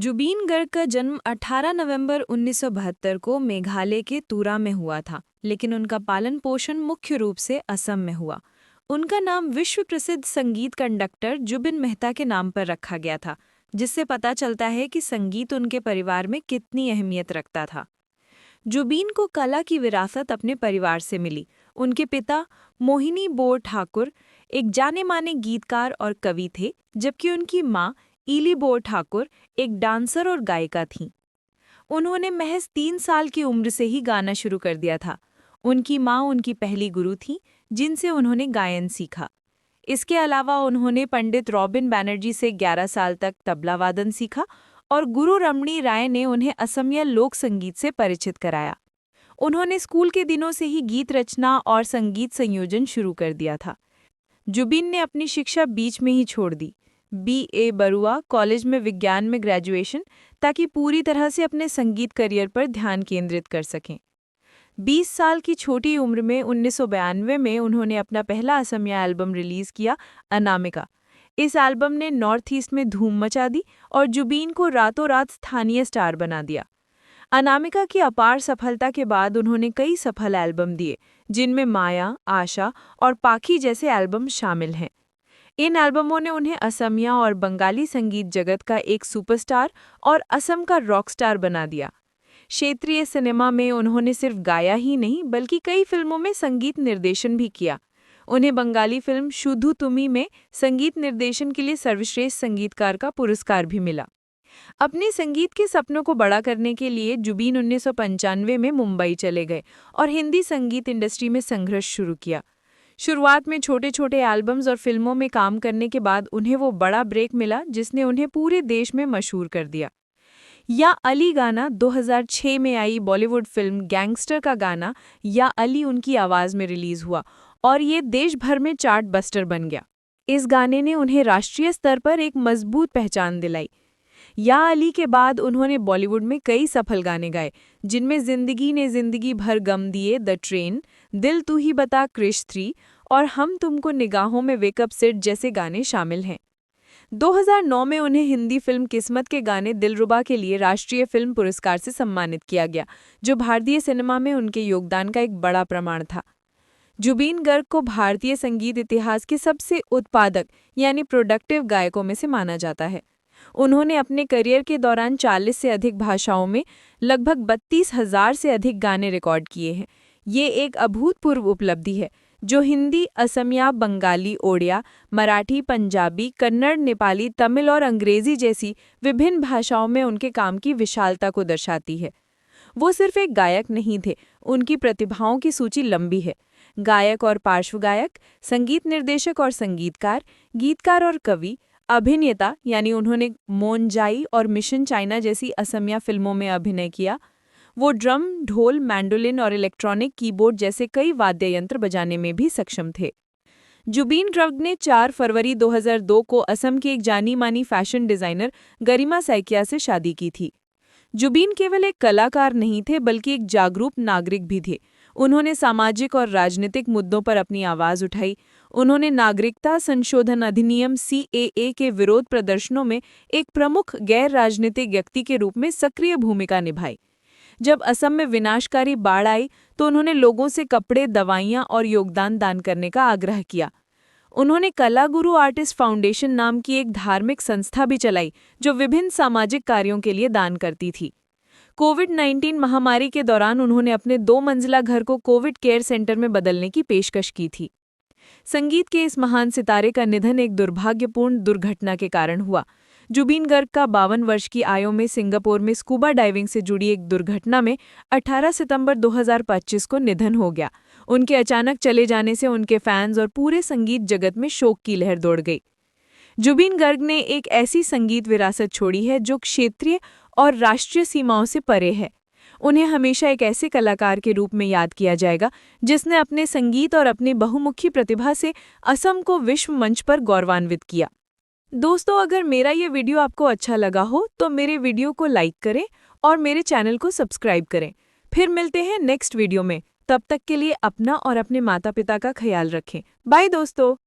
जुबीन गर्ग का जन्म 18 नवंबर 1972 को मेघालय के तुरा में हुआ था, लेकिन उनका पालन पोषण मुख्य रूप से असम में हुआ। उनका नाम विश्व प्रसिद्ध संगीत कंडक्टर जुबिन मेहता के नाम पर रखा गया था, जिससे पता चलता है कि संगीत उनके परिवार में कितनी अहमियत रखता था। जुबीन को कला की विरासत अपने परिवार से मिली। उनके पिता मोहिनी बोर ठाकुर एक जाने-माने गीतकार और कवि थे, जबकि उनकी मां ईली बोर ठाकुर एक डांसर और गायिका थीं। उन्होंने महज 3 साल की उम्र से ही गाना शुरू कर दिया था। उनकी मां उनकी पहली गुरु थीं, जिनसे उन्होंने गायन सीखा। इसके अलावा उन्होंने पंडित रॉबिन बैनर्जी से 11 साल तक तबला वादन सीखा और गुरु रमणी राय ने उन्हें असमिया लोक संगीत से परिचित कराया। उन्होंने स्कूल के दिनों से ही गीत रचना और संगीत संयोजन शुरू कर दिया था। जुबिन ने अपनी शिक्षा बीच में ही छोड़ दी। B.A. बरुआ कॉलेज में विज्ञान में ग्रेजुएशन, ताकि पूरी तरह से अपने संगीत करियर पर ध्यान केंद्रित कर सकें। 20 साल की छोटी उम्र में 1992 में उन्होंने अपना पहला असमिया एल्बम रिलीज किया, अनामिका। इस एल्बम ने नॉर्थ ईस्ट में धूम मचा दी और जुबीन को रातों रात स्थानीय स्टार बना दिया। अनामिका की अपार सफलता के बाद उन्होंने कई सफल एल्बम दिए, जिनमें माया, आशा और पाखी जैसे एल्बम शामिल हैं। इन एल्बमों ने उन्हें असमिया और बंगाली संगीत जगत का एक सुपरस्टार और असम का रॉकस्टार बना दिया। क्षेत्रीय सिनेमा में उन्होंने सिर्फ गाया ही नहीं, बल्कि कई फिल्मों में संगीत निर्देशन भी किया। उन्हें बंगाली फिल्म शुधु तुमी में संगीत निर्देशन के लिए सर्वश्रेष्ठ संगीतकार का पुरस्कार भी मिला। अपने संगीत के सपनों को बड़ा करने के लिए जुबीन 1995 में मुंबई चले गए और हिंदी संगीत इंडस्ट्री में संघर्ष शुरू किया। शुरुआत में छोटे छोटे एल्बम्स और फिल्मों में काम करने के बाद उन्हें वो बड़ा ब्रेक मिला, जिसने उन्हें पूरे देश में मशहूर कर दिया। या अली गाना 2006 में आई बॉलीवुड फिल्म गैंगस्टर का गाना या अली उनकी आवाज़ में रिलीज हुआ और ये देश भर में चार्ट बस्टर बन गया। इस गाने ने उन्हें राष्ट्रीय स्तर पर एक मजबूत पहचान दिलाई। या अली के बाद उन्होंने बॉलीवुड में कई सफल गाने गाए, जिनमें जिंदगी ने जिंदगी भर गम दिए, द ट्रेन, दिल तू ही बता, क्रिश 3 और हम तुमको निगाहों में वेकअप सिट जैसे गाने शामिल हैं। 2009 में उन्हें हिंदी फिल्म किस्मत के गाने दिलरुबा के लिए राष्ट्रीय फिल्म पुरस्कार से सम्मानित किया गया, जो भारतीय सिनेमा में उनके योगदान का एक बड़ा प्रमाण था। जुबीन गर्ग को भारतीय संगीत इतिहास के सबसे उत्पादक यानी प्रोडक्टिव गायकों में से माना जाता है। उन्होंने अपने करियर के दौरान 40 से अधिक भाषाओं में लगभग 32,000 से अधिक गाने रिकॉर्ड किए हैं। ये एक अभूतपूर्व उपलब्धि है, जो हिंदी, असमिया, बंगाली, ओडिया, मराठी, पंजाबी, कन्नड़, नेपाली, तमिल और अंग्रेजी जैसी विभिन्न भाषाओं में उनके काम की विशालता को दर्शाती है। वो सिर्फ एक गायक नहीं थे, उनकी प्रतिभाओं की सूची लंबी है। गायक और पार्श्व गायक, संगीत निर्देशक और संगीतकार, गीतकार और कवि, अभिनेता यानी उन्होंने मोनजाई और मिशन चाइना जैसी असमिया फिल्मों में अभिनय किया। वो ड्रम, ढोल, मैंडोलिन और इलेक्ट्रॉनिक कीबोर्ड जैसे कई वाद्य यंत्र बजाने में भी सक्षम थे। जुबीन गर्ग ने 4 फरवरी 2002 को असम की एक जानी मानी फैशन डिजाइनर गरिमा सैकिया से शादी की थी। जुबीन केवल एक कलाकार नहीं थे, बल्कि एक जागरूक नागरिक भी थे। उन्होंने सामाजिक और राजनीतिक मुद्दों पर अपनी आवाज़ उठाई। उन्होंने नागरिकता संशोधन अधिनियम CAA के विरोध प्रदर्शनों में एक प्रमुख गैर राजनीतिक व्यक्ति के रूप में सक्रिय भूमिका निभाई। जब असम में विनाशकारी बाढ़ आई तो उन्होंने लोगों से कपड़े, दवाइयाँ और योगदान दान करने का आग्रह किया। उन्होंने कला गुरु आर्टिस्ट फाउंडेशन नाम की एक धार्मिक संस्था भी चलाई, जो विभिन्न सामाजिक कार्यों के लिए दान करती थी। कोविड-19 महामारी के दौरान उन्होंने अपने 2 मंजिला घर को कोविड केयर सेंटर में बदलने की पेशकश की थी। संगीत के इस महान सितारे का निधन एक दुर्भाग्यपूर्ण दुर्घटना के कारण हुआ। जुबीन गर्ग का 52 वर्ष की आयु में सिंगापुर में स्कूबा डाइविंग से जुड़ी एक दुर्घटना में 18 सितंबर 2025 को निधन हो गया। उनके अचानक चले जाने से उनके फैंस और पूरे संगीत जगत में शोक की लहर दौड़ गई। जुबीन गर्ग ने एक ऐसी संगीत विरासत छोड़ी है जो क्षेत्रीय और राष्ट्रीय सीमाओं से परे है। उन्हें हमेशा एक ऐसे कलाकार के रूप में याद किया जाएगा, जिसने अपने संगीत और अपनी बहुमुखी प्रतिभा से असम को विश्व मंच पर गौरवान्वित किया। दोस्तों, अगर मेरा ये वीडियो आपको अच्छा लगा हो तो मेरे वीडियो को लाइक करें और मेरे चैनल को सब्सक्राइब करें। फिर मिलते हैं नेक्स्ट वीडियो में। तब तक के लिए अपना और अपने माता पिता का ख्याल रखें। बाय दोस्तों।